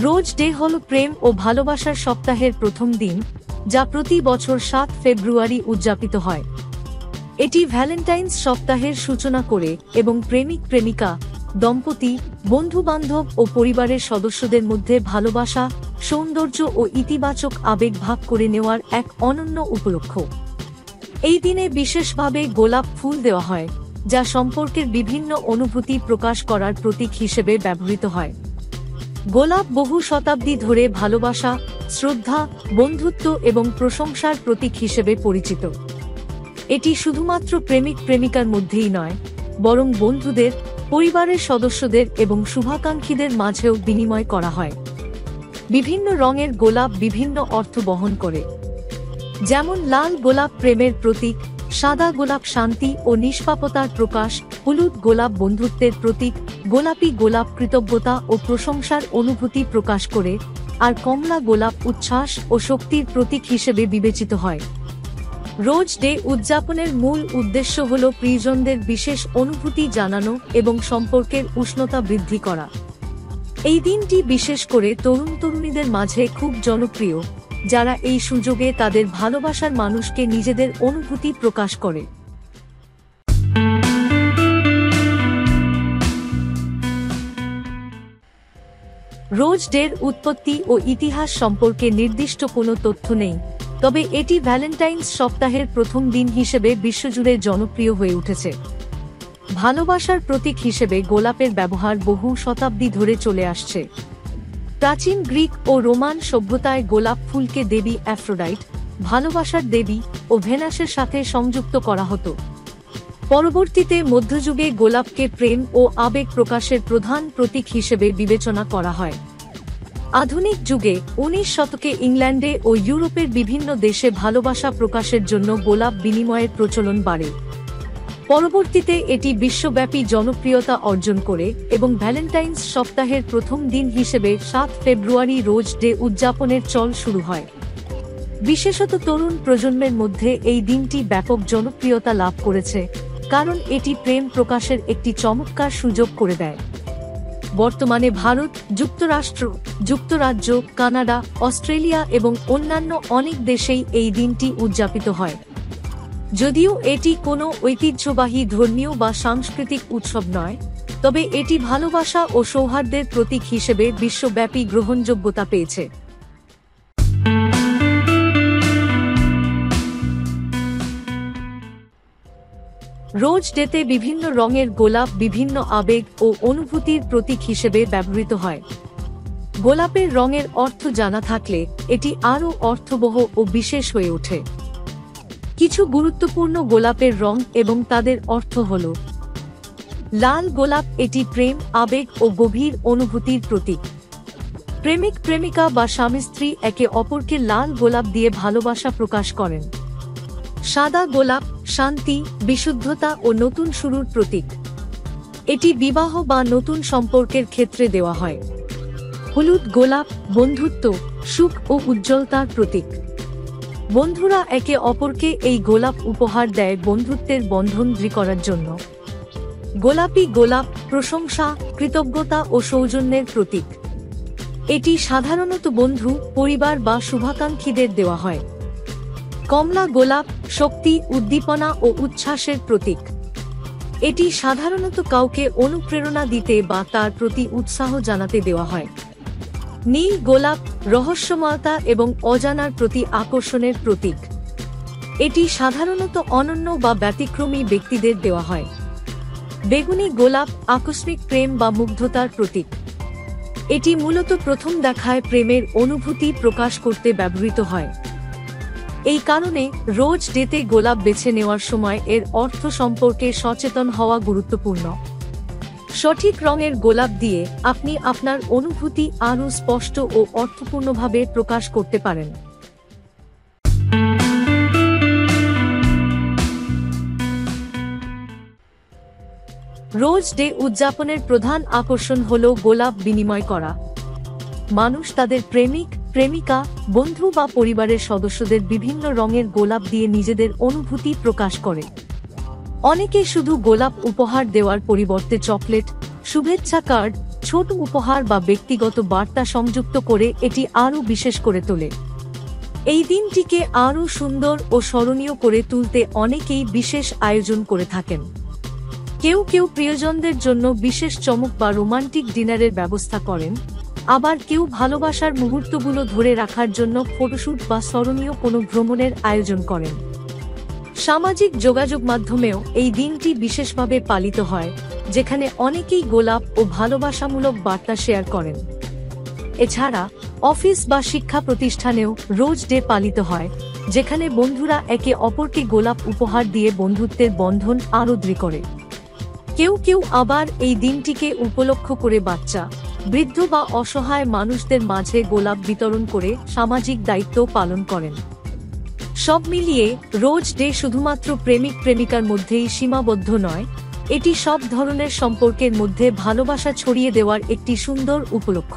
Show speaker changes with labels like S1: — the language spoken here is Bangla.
S1: রোজ ডে হল প্রেম ও ভালোবাসার সপ্তাহের প্রথম দিন, যা প্রতি বছর 7 ফেব্রুয়ারি উদযাপিত হয়। এটি ভ্যালেন্টাইন্স সপ্তাহের সূচনা করে এবং প্রেমিক প্রেমিকা, দম্পতি, বন্ধু-বান্ধব ও পরিবারের সদস্যদের মধ্যে ভালোবাসা, সৌন্দর্য ও ইতিবাচক আবেগ ভাগ করে নেওয়ার এক অনন্য উপলক্ষ। এই দিনে বিশেষভাবে গোলাপ ফুল দেওয়া হয়, যা সম্পর্কের বিভিন্ন অনুভূতি প্রকাশ করার প্রতীক হিসেবে ব্যবহৃত হয়। গোলাপ বহু শতাব্দী ধরে ভালোবাসা, শ্রদ্ধা, বন্ধুত্ব এবং প্রশংসার প্রতীক হিসেবে পরিচিত। এটি শুধুমাত্র প্রেমিক প্রেমিকার মধ্যেই নয়, বরং বন্ধুদের, পরিবারের সদস্যদের এবং শুভাকাঙ্ক্ষীদের মাঝেও বিনিময় করা হয়। বিভিন্ন রঙের গোলাপ বিভিন্ন অর্থ বহন করে, যেমন লাল গোলাপ প্রেমের প্রতীক, সাদা গোলাপ শান্তি ও নিষ্পাপতার প্রকাশ, হলুদ গোলাপ বন্ধুত্বের প্রতীক, গোলাপি গোলাপ কৃতজ্ঞতা ও প্রশংসার অনুভূতি প্রকাশ করে, আর কমলা গোলাপ উচ্ছ্বাস ও শক্তির প্রতীক হিসেবে বিবেচিত হয়। রোজ ডে উদযাপনের মূল উদ্দেশ্য হল প্রিয়জনদের বিশেষ অনুভূতি জানানো এবং সম্পর্কের উষ্ণতা বৃদ্ধি করা। এই দিনটি বিশেষ করে তরুণ তরুণীদের মাঝে খুব জনপ্রিয়, যারা এই সুযোগে তাদের ভালোবাসার মানুষকে নিজেদের অনুভূতি প্রকাশ করে। রোজ ডের উৎপত্তি ও ইতিহাস সম্পর্কে নির্দিষ্ট কোনো তথ্য নেই, তবে এটি ভ্যালেন্টাইন্স সপ্তাহের প্রথম দিন হিসেবে বিশ্বজুড়ে জনপ্রিয় হয়ে উঠেছে। ভালোবাসার প্রতীক হিসেবে গোলাপের ব্যবহার বহু শতাব্দী ধরে চলে আসছে। প্রাচীন গ্রিক ও রোমান সভ্যতায় গোলাপ ফুলকে দেবী অ্যাফ্রোডাইট, ভালোবাসার দেবী, ও ভেনাসের সাথে সংযুক্ত করা হতো। পরবর্তীতে মধ্যযুগে গোলাপকে প্রেম ও আবেগ প্রকাশের প্রধান প্রতীক হিসেবে বিবেচনা করা হয়। আধুনিক যুগে 19 শতকে ইংল্যান্ডে ও ইউরোপের বিভিন্ন দেশে ভালোবাসা প্রকাশের জন্য গোলাপ বিনিময়ের প্রচলন বাড়ে। পরবর্তীতে এটি বিশ্বব্যাপী জনপ্রিয়তা অর্জন করে এবং ভ্যালেন্টাইন্স সপ্তাহের প্রথম দিন হিসেবে 7 ফেব্রুয়ারি রোজ ডে উদযাপনের চল শুরু হয়। বিশেষত তরুণ প্রজন্মের মধ্যে এই দিনটি ব্যাপক জনপ্রিয়তা লাভ করেছে, কারণ এটি প্রেম প্রকাশের একটি চমৎকার সুযোগ করে দেয়। বর্তমানে ভারত, যুক্তরাষ্ট্র, যুক্তরাজ্য, কানাডা, অস্ট্রেলিয়া এবং অন্যান্য অনেক দেশেই এই দিনটি উদযাপিত হয়। যদিও এটি কোনো ঐতিহ্যবাহী ধর্মীয় বা সাংস্কৃতিক উৎসব নয়, তবে এটি ভালোবাসা ও সৌহার্দ্যের প্রতীক হিসেবে বিশ্বব্যাপী গ্রহণযোগ্যতা পেয়েছে। রোজ ডেতে বিভিন্ন রঙের গোলাপ বিভিন্ন আবেগ ও অনুভূতির প্রতীক হিসেবে ব্যবহৃত হয়। গোলাপের রঙের অর্থ জানা থাকলে এটি আরও অর্থবহ ও বিশেষ হয়ে ওঠে। কিছু গুরুত্বপূর্ণ গোলাপের রং এবং তাদের অর্থ হল: লাল গোলাপ, এটি প্রেম, আবেগ ও গভীর অনুভূতির প্রতীক। প্রেমিক প্রেমিকা বা স্বামী স্ত্রী একে অপরকে লাল গোলাপ দিয়ে ভালোবাসা প্রকাশ করেন। সাদা গোলাপ, শান্তি, বিশুদ্ধতা ও নতুন শুরুর প্রতীক। এটি বিবাহ বা নতুন সম্পর্কের ক্ষেত্রে দেওয়া হয়। হলুদ গোলাপ, বন্ধুত্ব, সুখ ও উজ্জ্বলতার প্রতীক। বন্ধুরা একে অপরকে এই গোলাপ উপহার দেয় বন্ধুত্বের বন্ধন দৃঢ় করার জন্য। গোলাপি গোলাপ, প্রশংসা, কৃতজ্ঞতা ও সৌজন্যের প্রতীক। এটি সাধারণত বন্ধু, পরিবার বা শুভাকাঙ্ক্ষীদের দেওয়া হয়। কমলা গোলাপ, শক্তি, উদ্দীপনা ও উচ্ছ্বাসের প্রতীক। এটি সাধারণত কাউকে অনুপ্রেরণা দিতে বা তার প্রতি উৎসাহ জানাতে দেওয়া হয়। নীল গোলাপ, রহস্যময়তা এবং অজানার প্রতি আকর্ষণের প্রতীক। এটি সাধারণত অনন্য বা ব্যতিক্রমী ব্যক্তিদের দেওয়া হয়। বেগুনি গোলাপ, আকস্মিক প্রেম বা মুগ্ধতার প্রতীক। এটি মূলত প্রথম দেখায় প্রেমের অনুভূতি প্রকাশ করতে ব্যবহৃত হয়। এই কারণে রোজ ডেতে গোলাপ বেছে নেওয়ার সময় এর অর্থ সম্পর্কে সচেতন হওয়া গুরুত্বপূর্ণ। সঠিক রঙের গোলাপ দিয়ে আপনি আপনার অনুভূতি আরও স্পষ্ট ও অর্থপূর্ণভাবে প্রকাশ করতে পারেন। রোজ ডে উদযাপনের প্রধান আকর্ষণ হল গোলাপ বিনিময় করা। মানুষ তাদের প্রেমিক, প্রেমিকা, বন্ধু বা পরিবারের সদস্যদের বিভিন্ন রঙের গোলাপ দিয়ে নিজেদের অনুভূতি প্রকাশ করে। অনেকে শুধু গোলাপ উপহার দেওয়ার পরিবর্তে চকলেট, শুভেচ্ছা কার্ড, ছোট উপহার বা ব্যক্তিগত বার্তা সংযুক্ত করে এটি আরও বিশেষ করে তোলে। এই দিনটিকে আরও সুন্দর ও স্মরণীয় করে তুলতে অনেকেই বিশেষ আয়োজন করে থাকেন। কেউ কেউ প্রিয়জনদের জন্য বিশেষ চমক বা রোমান্টিক ডিনারের ব্যবস্থা করেন, আবার কেউ ভালোবাসার মুহূর্তগুলো ধরে রাখার জন্য ফটোশুট বা স্মরণীয় কোনো ভ্রমণের আয়োজন করেন। সামাজিক যোগাযোগ মাধ্যমেও এই দিনটি বিশেষভাবে পালিত হয়, যেখানে অনেকেই গোলাপ ও ভালোবাসামূলক বার্তা শেয়ার করেন। এছাড়া অফিস বা শিক্ষা প্রতিষ্ঠানেও রোজ ডে পালিত হয়, যেখানে বন্ধুরা একে অপরকে গোলাপ উপহার দিয়ে বন্ধুত্বের বন্ধন আরও দৃঢ় করে। কেউ কেউ আবার এই দিনটিকে উপলক্ষ করে বাচ্চা, বৃদ্ধ বা অসহায় মানুষদের মাঝে গোলাপ বিতরণ করে সামাজিক দায়িত্ব পালন করেন। সব মিলিয়ে রোজ ডে শুধুমাত্র প্রেমিক প্রেমিকার মধ্যেই সীমাবদ্ধ নয়, এটি সব ধরনের সম্পর্কের মধ্যে ভালোবাসা ছড়িয়ে দেওয়ার একটি সুন্দর উপলক্ষ।